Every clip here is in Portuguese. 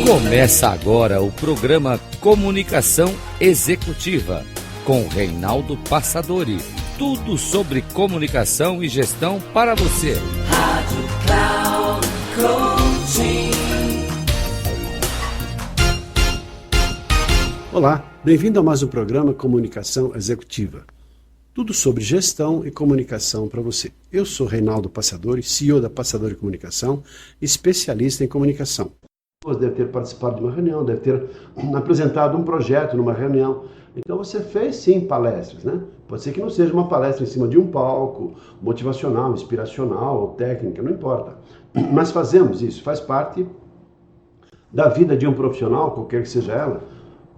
Começa agora o programa Comunicação Executiva, com Reinaldo Passadori. Tudo sobre comunicação e gestão para você. Rádio Cloud Coaching. Olá, bem-vindo a mais um programa Comunicação Executiva. Tudo sobre gestão e comunicação para você. Eu sou Reinaldo Passadori, CEO da Passadori Comunicação, especialista em comunicação. Você deve ter participado de uma reunião, deve ter apresentado um projeto numa reunião. Então você fez sim palestras, né? Pode ser que não seja uma palestra em cima de um palco, motivacional, inspiracional ou técnica, não importa. Mas fazemos isso, faz parte da vida de um profissional, qualquer que seja ela,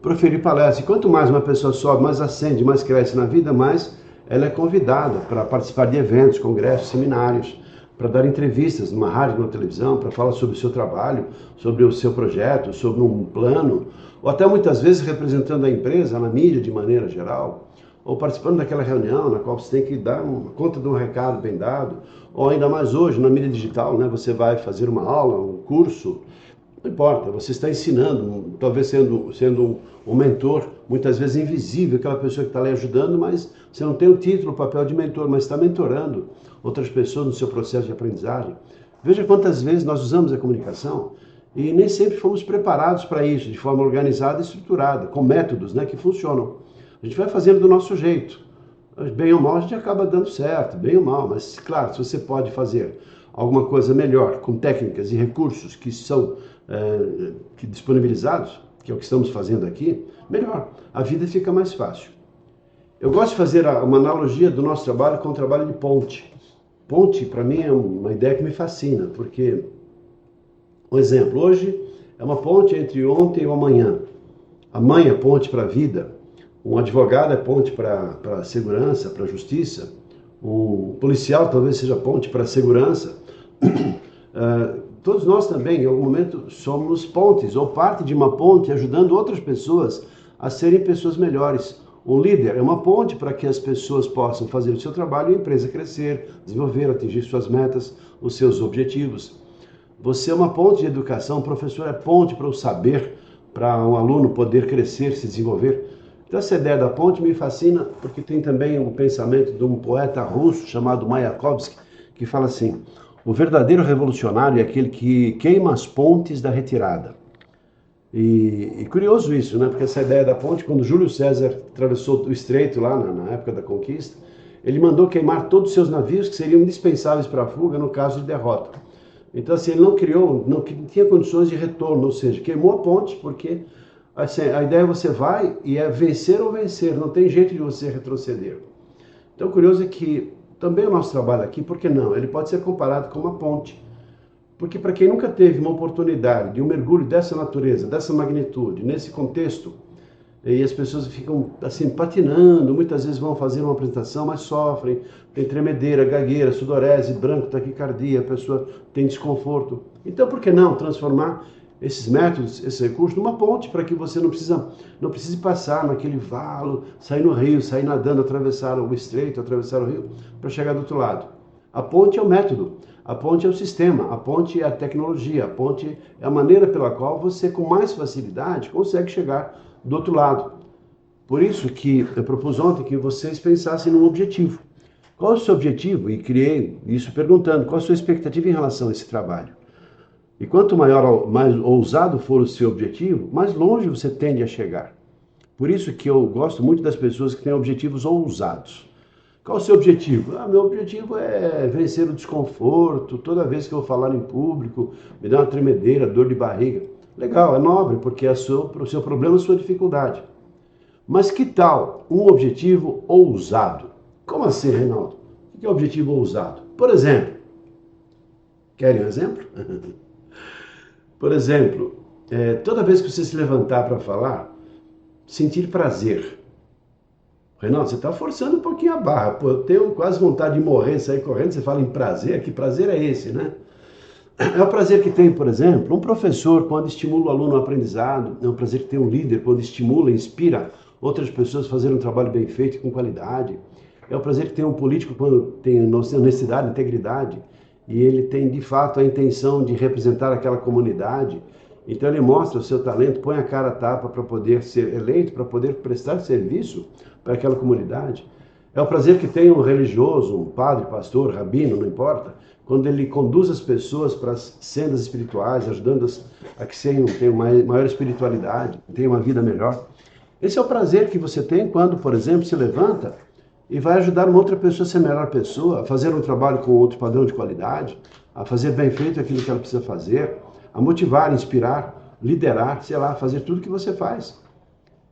proferir palestras. E quanto mais uma pessoa sobe, mais ascende, mais cresce na vida, mais ela é convidada para participar de eventos, congressos, seminários, para dar entrevistas numa rádio, numa televisão, para falar sobre o seu trabalho, sobre o seu projeto, sobre um plano, ou até muitas vezes representando a empresa na mídia de maneira geral, ou participando daquela reunião na qual você tem que dar conta de um recado bem dado, ou ainda mais hoje na mídia digital, né? Você vai fazer uma aula, um curso, não importa, você está ensinando, talvez sendo um mentor, muitas vezes invisível, aquela pessoa que está ali ajudando, mas você não tem o título, o papel de mentor, mas está mentorando outras pessoas no seu processo de aprendizagem. Veja quantas vezes nós usamos a comunicação e nem sempre fomos preparados para isso, de forma organizada e estruturada, com métodos, né, que funcionam. A gente vai fazendo do nosso jeito. Bem ou mal a gente acaba dando certo, bem ou mal, mas claro, se você pode fazer alguma coisa melhor, com técnicas e recursos que são disponibilizados, que é o que estamos fazendo aqui, melhor. A vida fica mais fácil. Eu gosto de fazer uma analogia do nosso trabalho com o trabalho de ponte. Ponte, para mim, é uma ideia que me fascina, porque, um exemplo, hoje é uma ponte entre ontem e o amanhã. A mãe é ponte para a vida, um advogado é ponte para a segurança, para a justiça, um policial talvez seja ponte para a segurança. Todos nós também, em algum momento, somos pontes, ou parte de uma ponte, ajudando outras pessoas a serem pessoas melhores. Um líder é uma ponte para que as pessoas possam fazer o seu trabalho e a empresa crescer, desenvolver, atingir suas metas, os seus objetivos. Você é uma ponte de educação, o professor é ponte para o saber, para um aluno poder crescer, se desenvolver. Então essa ideia da ponte me fascina, porque tem também um pensamento de um poeta russo chamado Mayakovsky, que fala assim: o verdadeiro revolucionário é aquele que queima as pontes da retirada. E curioso isso, né? Porque essa ideia da ponte, quando Júlio César atravessou o estreito lá na época da conquista, ele mandou queimar todos os seus navios que seriam indispensáveis para a fuga no caso de derrota. Então assim, ele não tinha condições de retorno, ou seja, queimou a ponte porque assim, a ideia é você vai e é vencer ou vencer, não tem jeito de você retroceder. Então o curioso é que também o nosso trabalho aqui, por que não? Ele pode ser comparado com uma ponte. Porque para quem nunca teve uma oportunidade de um mergulho dessa natureza, dessa magnitude, nesse contexto, e as pessoas ficam assim patinando, muitas vezes vão fazer uma apresentação, mas sofrem, tem tremedeira, gagueira, sudorese, branco, taquicardia, a pessoa tem desconforto. Então por que não transformar esses métodos, esses recursos, numa ponte para que você não precise passar naquele valo, sair no rio, sair nadando, atravessar o estreito, atravessar o rio, para chegar do outro lado. A ponte é o método, a ponte é o sistema, a ponte é a tecnologia, a ponte é a maneira pela qual você, com mais facilidade, consegue chegar do outro lado. Por isso que eu propus ontem que vocês pensassem num objetivo. Qual é o seu objetivo? E criei isso perguntando, qual a sua expectativa em relação a esse trabalho? E quanto mais ousado for o seu objetivo, mais longe você tende a chegar. Por isso que eu gosto muito das pessoas que têm objetivos ousados. Qual o seu objetivo? Meu objetivo é vencer o desconforto, toda vez que eu falar em público, me dá uma tremedeira, dor de barriga. Legal, é nobre, porque é o seu problema, a sua dificuldade. Mas que tal um objetivo ousado? Como assim, Reinaldo? O que é objetivo ousado? Por exemplo, querem um exemplo? Por exemplo, toda vez que você se levantar para falar, sentir prazer. Reinaldo, você está forçando um pouquinho a barra. Pô, eu tenho quase vontade de morrer, sair correndo, você fala em prazer, que prazer é esse, né? É o prazer que tem, por exemplo, um professor quando estimula o aluno ao aprendizado, é um prazer que tem um líder quando estimula e inspira outras pessoas a fazerem um trabalho bem feito e com qualidade. É o prazer que tem um político quando tem honestidade, integridade, e ele tem de fato a intenção de representar aquela comunidade Então ele mostra o seu talento, põe a cara a tapa para poder ser eleito, para poder prestar serviço para aquela comunidade. É o prazer que tem um religioso, um padre, pastor, rabino, não importa, quando ele conduz as pessoas para as sendas espirituais, ajudando-as a que tenham uma maior espiritualidade, tenham uma vida melhor. Esse é o prazer que você tem quando, por exemplo, se levanta e vai ajudar uma outra pessoa a ser a melhor pessoa, a fazer um trabalho com outro padrão de qualidade, a fazer bem feito aquilo que ela precisa fazer, a motivar, inspirar, liderar, sei lá, fazer tudo que você faz.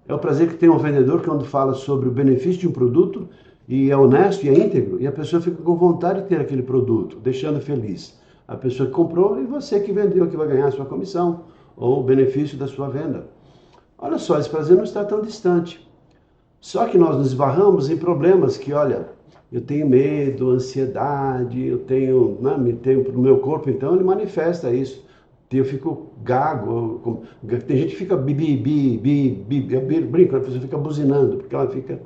É o prazer que tem um vendedor quando fala sobre o benefício de um produto e é honesto e é íntegro, e a pessoa fica com vontade de ter aquele produto, deixando feliz a pessoa que comprou e você que vendeu, que vai ganhar a sua comissão ou o benefício da sua venda. Olha só, esse prazer não está tão distante. Só que nós nos esbarramos em problemas que, olha, eu tenho medo, ansiedade, eu tenho, né, no meu corpo, então ele manifesta isso. Eu fico gago, tem gente que fica eu brinco, a pessoa fica buzinando, porque ela fica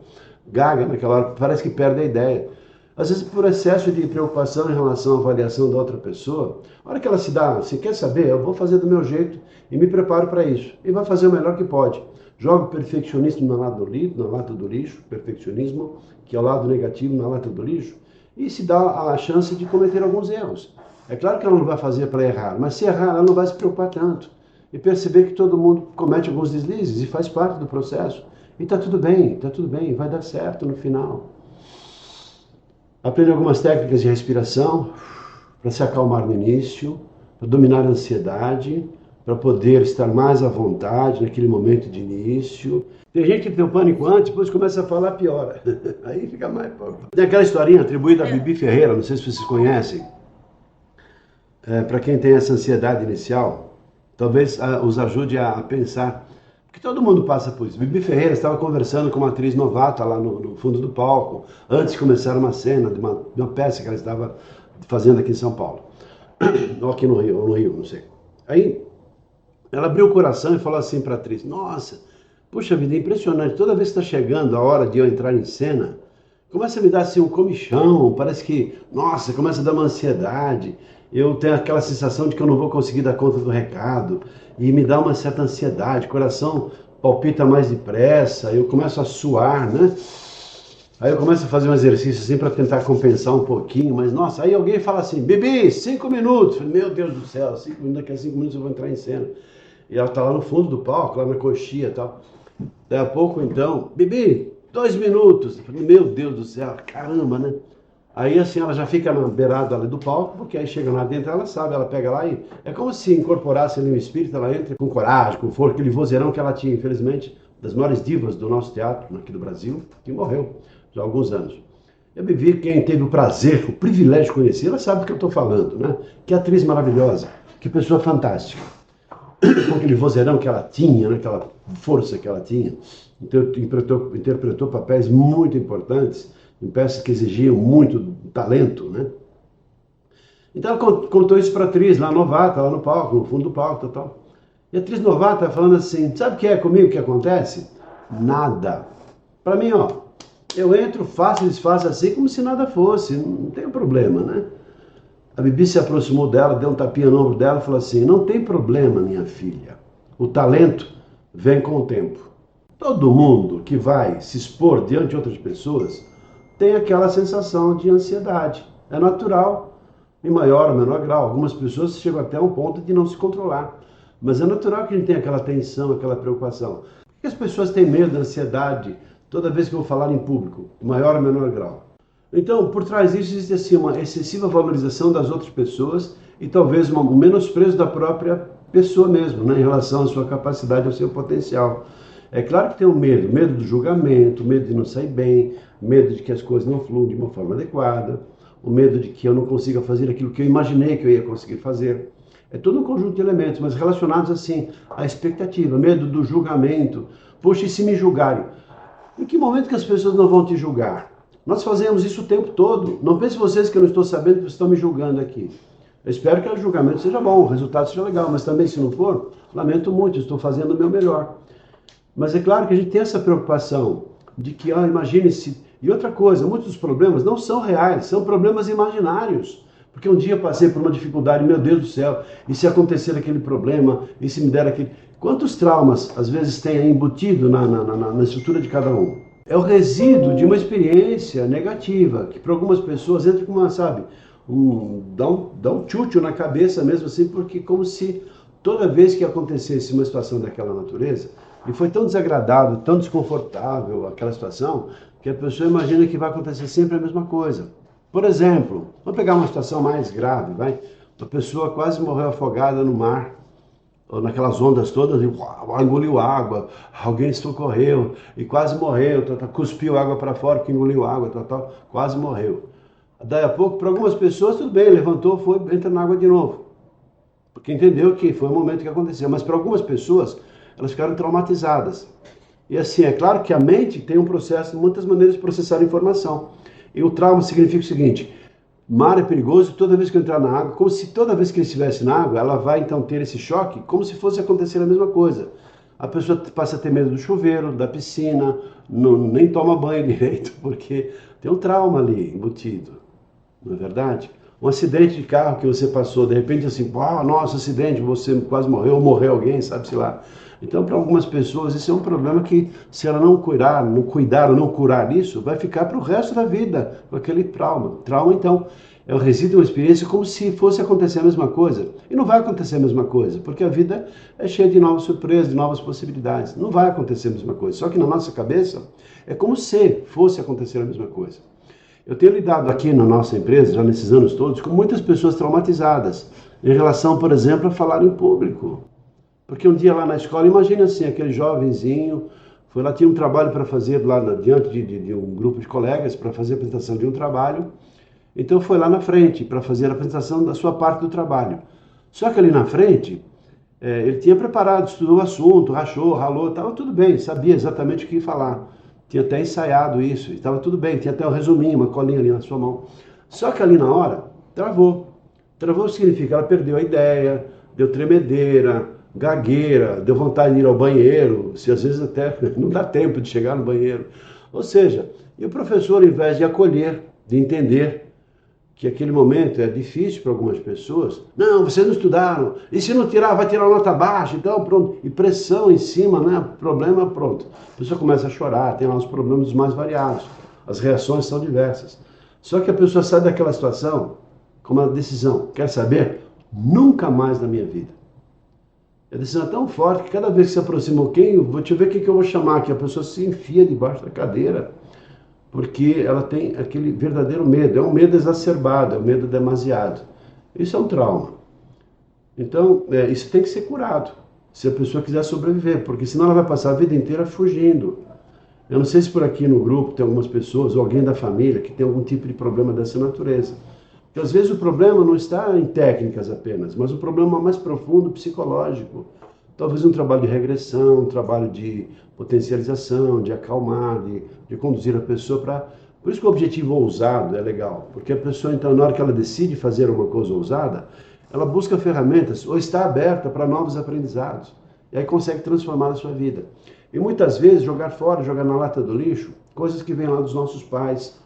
gaga naquela hora, parece que perde a ideia. Às vezes por excesso de preocupação em relação à avaliação da outra pessoa, a hora que ela se dá, se quer saber, eu vou fazer do meu jeito e me preparo para isso. E vai fazer o melhor que pode. Joga o perfeccionismo na lata do lixo, perfeccionismo, que é o lado negativo na lata do lixo, e se dá a chance de cometer alguns erros. É claro que ela não vai fazer para errar, mas se errar, ela não vai se preocupar tanto. E perceber que todo mundo comete alguns deslizes e faz parte do processo. E está tudo bem, vai dar certo no final. Aprende algumas técnicas de respiração para se acalmar no início, para dominar a ansiedade, para poder estar mais à vontade naquele momento de início. Tem gente que tem o pânico antes, depois começa a falar, piora. Aí fica mais... Tem aquela historinha atribuída a Bibi Ferreira, não sei se vocês conhecem. Para quem tem essa ansiedade inicial, talvez os ajude a pensar, porque todo mundo passa por isso. Bibi Ferreira estava conversando com uma atriz novata lá no fundo do palco, antes de começar uma cena de uma peça que ela estava fazendo aqui em São Paulo, ou aqui no Rio, não sei. Aí ela abriu o coração e falou assim para a atriz, nossa, puxa vida, é impressionante, toda vez que está chegando a hora de eu entrar em cena, começa a me dar assim um comichão, parece que, nossa, começa a dar uma ansiedade, eu tenho aquela sensação de que eu não vou conseguir dar conta do recado, e me dá uma certa ansiedade, o coração palpita mais depressa, eu começo a suar, né? Aí eu começo a fazer um exercício assim para tentar compensar um pouquinho, mas nossa, aí alguém fala assim, Bibi, 5 minutos, meu Deus do céu, 5 minutos, daqui a 5 minutos eu vou entrar em cena. E ela tá lá no fundo do palco, lá na coxia e tal. Daí a pouco então, Bibi, 2 minutos. Eu falei, meu Deus do céu, caramba, né? Aí assim ela já fica na beirada ali do palco, porque aí chega lá dentro, ela sabe, ela pega lá e... É como se incorporasse ali um espírito, ela entra com coragem, com força, aquele vozeirão que ela tinha, infelizmente, das maiores divas do nosso teatro, aqui do Brasil, que morreu já há alguns anos. Eu me vi, quem teve o prazer, o privilégio de conhecer, ela sabe do que eu estou falando, né? Que atriz maravilhosa, que pessoa fantástica. Com aquele vozeirão que ela tinha, né? Aquela força que ela tinha. Então, interpretou papéis muito importantes, em peças que exigiam muito talento, né? Então ela contou isso para a atriz lá novata, lá no palco, no fundo do palco, tal. E a atriz novata falando assim, sabe o que é comigo que acontece? Nada. Para mim, ó, eu entro, faço e desfaço assim como se nada fosse, não tem problema, né? A Bibi se aproximou dela, deu um tapinha no ombro dela e falou assim, não tem problema, minha filha, o talento vem com o tempo. Todo mundo que vai se expor diante de outras pessoas tem aquela sensação de ansiedade. É natural, em maior ou menor grau. Algumas pessoas chegam até um ponto de não se controlar. Mas é natural que a gente tenha aquela tensão, aquela preocupação. Por que as pessoas têm medo da ansiedade toda vez que eu vou falar em público, em maior ou menor grau? Então, por trás disso existe assim, uma excessiva valorização das outras pessoas e talvez um menosprezo da própria pessoa mesmo, né, em relação à sua capacidade, ao seu potencial. É claro que tem o medo do julgamento, medo de não sair bem, medo de que as coisas não fluam de uma forma adequada, o medo de que eu não consiga fazer aquilo que eu imaginei que eu ia conseguir fazer. É todo um conjunto de elementos, mas relacionados assim à expectativa, medo do julgamento. Poxa, e se me julgarem? Em que momento que as pessoas não vão te julgar? Nós fazemos isso o tempo todo. Não pense vocês que eu não estou sabendo que vocês estão me julgando aqui. Eu espero que o julgamento seja bom, o resultado seja legal, mas também se não for, lamento muito, eu estou fazendo o meu melhor. Mas é claro que a gente tem essa preocupação de que, imagine-se... E outra coisa, muitos dos problemas não são reais, são problemas imaginários. Porque um dia eu passei por uma dificuldade, meu Deus do céu, e se acontecer aquele problema, e se me der aquele... Quantos traumas, às vezes, tem aí embutido na estrutura de cada um? É o resíduo de uma experiência negativa, que para algumas pessoas entra com uma, sabe, dá um tchutchu na cabeça mesmo assim, porque como se toda vez que acontecesse uma situação daquela natureza, e foi tão desagradável, tão desconfortável aquela situação, que a pessoa imagina que vai acontecer sempre a mesma coisa. Por exemplo, vamos pegar uma situação mais grave, vai? A pessoa quase morreu afogada no mar, ou naquelas ondas todas, e engoliu água, alguém socorreu, e quase morreu, cuspiu água para fora, que engoliu água, quase morreu. Daí a pouco, para algumas pessoas, tudo bem, levantou, foi, entra na água de novo. Porque entendeu que foi o momento que aconteceu. Mas para algumas pessoas, elas ficaram traumatizadas. E assim, é claro que a mente tem um processo, muitas maneiras de processar a informação. E o trauma significa o seguinte: mar é perigoso, toda vez que eu entrar na água, como se toda vez que ele estivesse na água, ela vai então ter esse choque, como se fosse acontecer a mesma coisa. A pessoa passa a ter medo do chuveiro, da piscina, nem toma banho direito, porque tem um trauma ali embutido, não é verdade? Um acidente de carro que você passou, de repente assim, nossa, acidente, você quase morreu, ou morreu alguém, sabe-se lá. Então, para algumas pessoas, esse é um problema que, se ela não cuidar ou não curar isso, vai ficar para o resto da vida com aquele trauma. Trauma, então, é o resíduo de uma experiência como se fosse acontecer a mesma coisa. E não vai acontecer a mesma coisa, porque a vida é cheia de novas surpresas, de novas possibilidades. Não vai acontecer a mesma coisa. Só que na nossa cabeça, é como se fosse acontecer a mesma coisa. Eu tenho lidado aqui na nossa empresa, já nesses anos todos, com muitas pessoas traumatizadas, em relação, por exemplo, a falar em público. Porque um dia lá na escola, imagina assim, aquele jovenzinho, foi lá, tinha um trabalho para fazer lá diante de um grupo de colegas, para fazer a apresentação de um trabalho, então foi lá na frente, para fazer a apresentação da sua parte do trabalho. Só que ali na frente, ele tinha preparado, estudou o assunto, ralou, estava tudo bem, sabia exatamente o que ia falar. Tinha até ensaiado isso, estava tudo bem, tinha até um resuminho, uma colinha ali na sua mão. Só que ali na hora, travou. Travou significa, ela perdeu a ideia, deu tremedeira, gagueira, deu vontade de ir ao banheiro, se às vezes até não dá tempo de chegar no banheiro. Ou seja, e o professor, ao invés de acolher, de entender que aquele momento é difícil para algumas pessoas, não, vocês não estudaram, e se não tirar, vai tirar nota baixa, então pronto, e pressão em cima, né? Problema, pronto. A pessoa começa a chorar, tem lá os problemas mais variados, as reações são diversas. Só que a pessoa sai daquela situação com uma decisão, quer saber? Nunca mais na minha vida. A decisão é tão forte que cada vez que se aproxima alguém, deixa eu ver o que eu vou chamar aqui, a pessoa se enfia debaixo da cadeira, porque ela tem aquele verdadeiro medo, é um medo exacerbado, é um medo demasiado. Isso é um trauma. Então, isso tem que ser curado, se a pessoa quiser sobreviver, porque senão ela vai passar a vida inteira fugindo. Eu não sei se por aqui no grupo tem algumas pessoas, ou alguém da família, que tem algum tipo de problema dessa natureza. Porque às vezes o problema não está em técnicas apenas, mas o problema mais profundo, psicológico. Talvez um trabalho de regressão, um trabalho de potencialização, de acalmar, de conduzir a pessoa para... Por isso que o objetivo ousado é legal, porque a pessoa, então, na hora que ela decide fazer uma coisa ousada, ela busca ferramentas ou está aberta para novos aprendizados, e aí consegue transformar a sua vida. E muitas vezes jogar fora, jogar na lata do lixo, coisas que vêm lá dos nossos pais,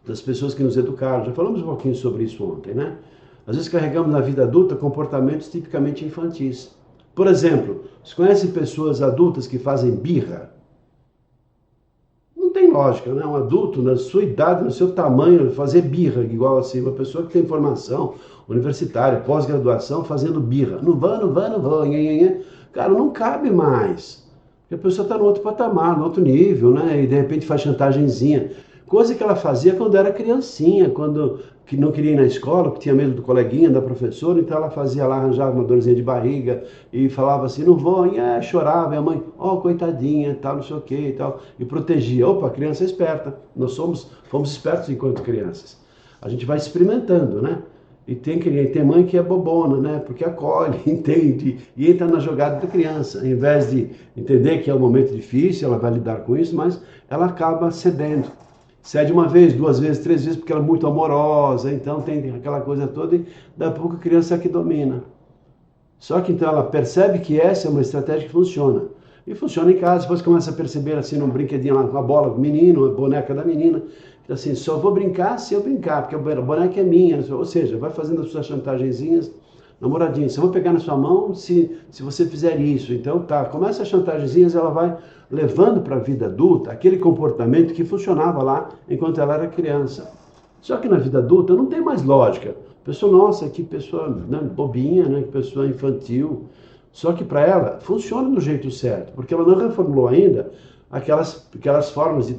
das pessoas que nos educaram. Já falamos um pouquinho sobre isso ontem, né? Às vezes carregamos na vida adulta comportamentos tipicamente infantis. Por exemplo, você conhece pessoas adultas que fazem birra? Não tem lógica, né? Um adulto, na sua idade, no seu tamanho, fazer birra, igual assim, uma pessoa que tem formação universitária, pós-graduação, fazendo birra. Não vou, Cara, não cabe mais. Porque a pessoa está no outro patamar, no outro nível, né? E de repente faz chantagemzinha. Coisa que ela fazia quando era criancinha, que não queria ir na escola, porque tinha medo do coleguinha, da professora, então ela fazia lá, arranjava uma dorzinha de barriga e falava assim, não vou, e chorava, e a mãe, coitadinha, tal, não sei o que e tal, e protegia. Opa, a criança é esperta, fomos espertos enquanto crianças. A gente vai experimentando, né? E tem mãe que é bobona, né? Porque acolhe, entende, e entra na jogada da criança. Em vez de entender que é um momento difícil, ela vai lidar com isso, mas ela acaba cedendo. Cede uma vez, 2 vezes, 3 vezes, porque ela é muito amorosa, então tem aquela coisa toda, e daqui a pouco a criança é que domina. Só que então ela percebe que essa é uma estratégia que funciona. E funciona em casa, depois começa a perceber assim num brinquedinho lá, com a bola do menino, a boneca da menina, Assim, só vou brincar se eu brincar, porque a boneca é minha. Ou seja, vai fazendo as suas chantagenzinhas, namoradinha, só vou pegar na sua mão se você fizer isso. Então tá, começa as chantagenzinhas, ela vai levando para a vida adulta aquele comportamento que funcionava lá enquanto ela era criança. Só que na vida adulta não tem mais lógica. A pessoa, nossa, que pessoa, né, bobinha, né, que pessoa infantil. Só que para ela funciona do jeito certo, porque ela não reformulou ainda aquelas formas de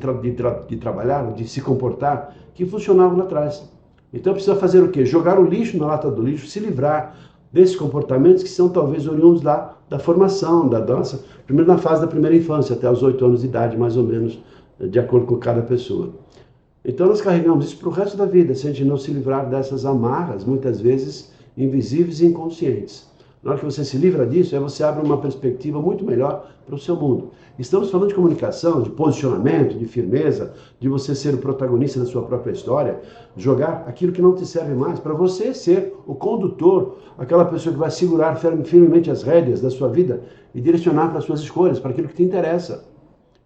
trabalhar, de se comportar, que funcionavam lá atrás. Então precisa fazer o quê? Jogar o lixo na lata do lixo, se livrar desses comportamentos que são talvez oriundos lá da formação, da nossa, primeiro na fase da primeira infância, até os 8 anos de idade, mais ou menos, de acordo com cada pessoa. Então nós carregamos isso para o resto da vida, se a gente não se livrar dessas amarras, muitas vezes invisíveis e inconscientes. Na hora que você se livra disso, aí você abre uma perspectiva muito melhor para o seu mundo. Estamos falando de comunicação, de posicionamento, de firmeza, de você ser o protagonista da sua própria história, jogar aquilo que não te serve mais, para você ser o condutor, aquela pessoa que vai segurar firmemente as rédeas da sua vida e direcionar para as suas escolhas, para aquilo que te interessa.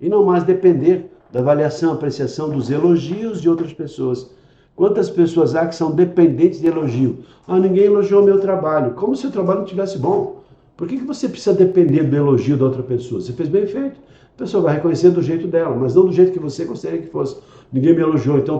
E não mais depender da avaliação, apreciação dos elogios de outras pessoas. Quantas pessoas há que são dependentes de elogio? Ah, ninguém elogiou meu trabalho. Como se o trabalho não estivesse bom? Por que você precisa depender do elogio da outra pessoa? Você fez bem feito. A pessoa vai reconhecer do jeito dela, mas não do jeito que você gostaria que fosse. Ninguém me elogiou, então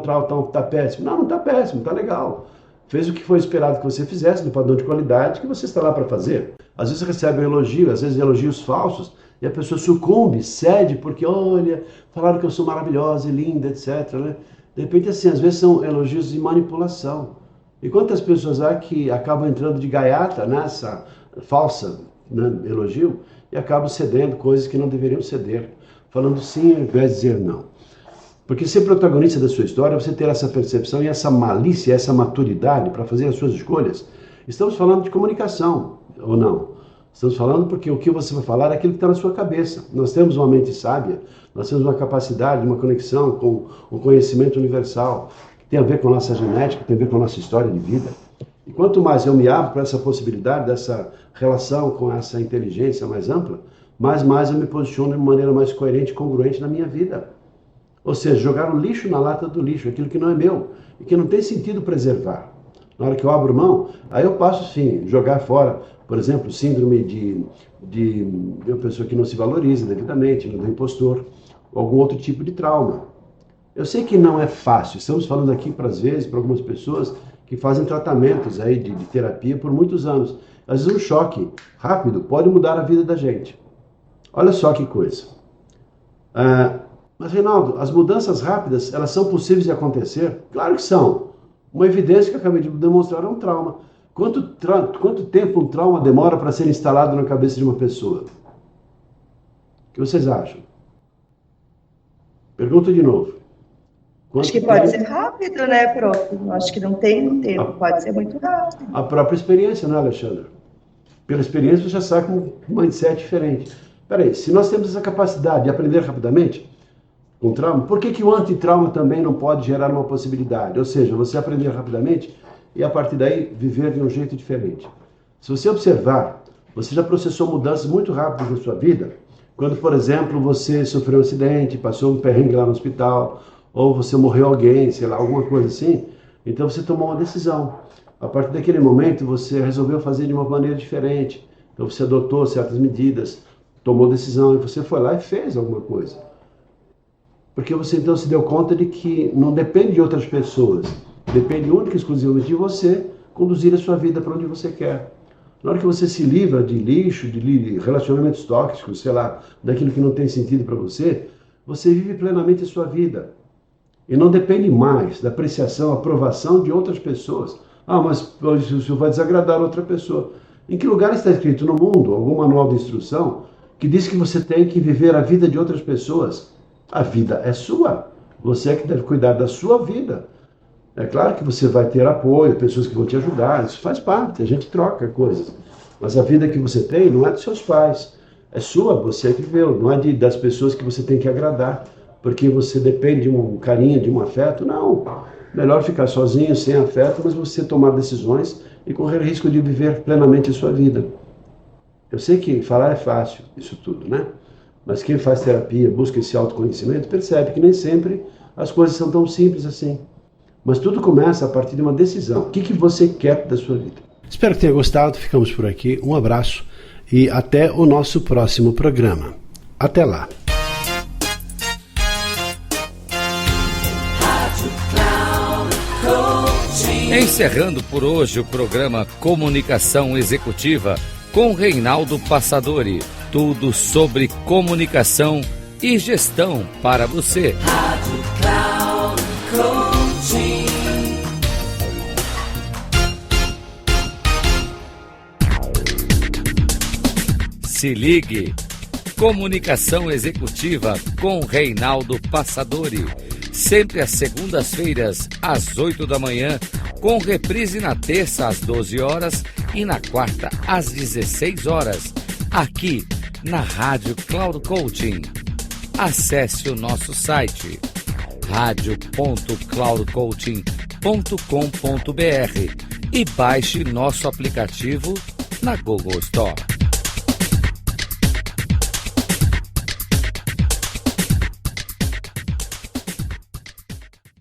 tá péssimo. Não tá péssimo, tá legal. Fez o que foi esperado que você fizesse, no padrão de qualidade que você está lá para fazer. Às vezes recebe um elogio, às vezes elogios falsos, e a pessoa sucumbe, cede, porque, olha, falaram que eu sou maravilhosa e linda, etc., né? De repente, assim, às vezes são elogios de manipulação. E quantas pessoas há que acabam entrando de gaiata nessa falsa, né, elogio e acabam cedendo coisas que não deveriam ceder, falando sim ao invés de dizer não. Porque ser protagonista da sua história é você ter essa percepção e essa malícia, essa maturidade para fazer as suas escolhas. Estamos falando de comunicação, ou não? Estamos falando porque o que você vai falar é aquilo que está na sua cabeça. Nós temos uma mente sábia, nós temos uma capacidade, uma conexão com o conhecimento universal, que tem a ver com a nossa genética, tem a ver com a nossa história de vida. E quanto mais eu me abro para essa possibilidade, dessa relação com essa inteligência mais ampla, mais eu me posiciono de uma maneira mais coerente e congruente na minha vida. Ou seja, jogar o lixo na lata do lixo, aquilo que não é meu e que não tem sentido preservar. Na hora que eu abro mão, aí eu passo sim, jogar fora, por exemplo, síndrome de uma pessoa que não se valoriza devidamente, do impostor, ou algum outro tipo de trauma. Eu sei que não é fácil, estamos falando aqui, às vezes, para algumas pessoas que fazem tratamentos aí de terapia por muitos anos. Às vezes um choque rápido pode mudar a vida da gente. Olha só que coisa. Mas, Reinaldo, as mudanças rápidas, elas são possíveis de acontecer? Claro que são. Uma evidência que eu acabei de demonstrar é um trauma. Quanto tempo um trauma demora para ser instalado na cabeça de uma pessoa? O que vocês acham? Pergunto de novo. Acho que pode ser rápido, né, prof? Acho que não tem um tempo, pode ser muito rápido. A própria experiência, né, Alexandre? Pela experiência você já sai com um mindset diferente. Peraí, se nós temos essa capacidade de aprender rapidamente com trauma, por que o antitrauma também não pode gerar uma possibilidade? Ou seja, você aprender rapidamente e a partir daí viver de um jeito diferente. Se você observar, você já processou mudanças muito rápidas na sua vida, quando, por exemplo, você sofreu um acidente, passou um perrengue lá no hospital, ou você morreu alguém, sei lá, alguma coisa assim, então você tomou uma decisão. A partir daquele momento, você resolveu fazer de uma maneira diferente. Então você adotou certas medidas, tomou decisão, e você foi lá e fez alguma coisa. Porque você então se deu conta de que não depende de outras pessoas, depende única e exclusivamente de você conduzir a sua vida para onde você quer. Na hora que você se livra de lixo, de relacionamentos tóxicos, sei lá, daquilo que não tem sentido para você, você vive plenamente a sua vida. E não depende mais da apreciação, aprovação de outras pessoas. Ah, mas isso vai desagradar outra pessoa. Em que lugar está escrito no mundo, algum manual de instrução, que diz que você tem que viver a vida de outras pessoas? A vida é sua. Você é que deve cuidar da sua vida. É claro que você vai ter apoio, pessoas que vão te ajudar, isso faz parte, a gente troca coisas. Mas a vida que você tem não é dos seus pais, é sua, você é que viveu, não é das pessoas que você tem que agradar, porque você depende de um carinho, de um afeto. Não, melhor ficar sozinho, sem afeto, mas você tomar decisões e correr risco de viver plenamente a sua vida. Eu sei que falar é fácil, isso tudo, né? Mas quem faz terapia, busca esse autoconhecimento, percebe que nem sempre as coisas são tão simples assim. Mas tudo começa a partir de uma decisão. O que você quer da sua vida? Espero que tenha gostado. Ficamos por aqui. Um abraço e até o nosso próximo programa. Até lá. Encerrando por hoje o programa Comunicação Executiva com Reinaldo Passadori. Tudo sobre comunicação e gestão para você. Rádio Cloud Coaching. Se ligue. Comunicação Executiva com Reinaldo Passadori. Sempre às segundas-feiras, às 8 da manhã, com reprise na terça às 12 horas e na quarta às 16 horas, aqui na Rádio Cloud Coaching. Acesse o nosso site radio.cloudcoaching.com.br e baixe nosso aplicativo na Google Store.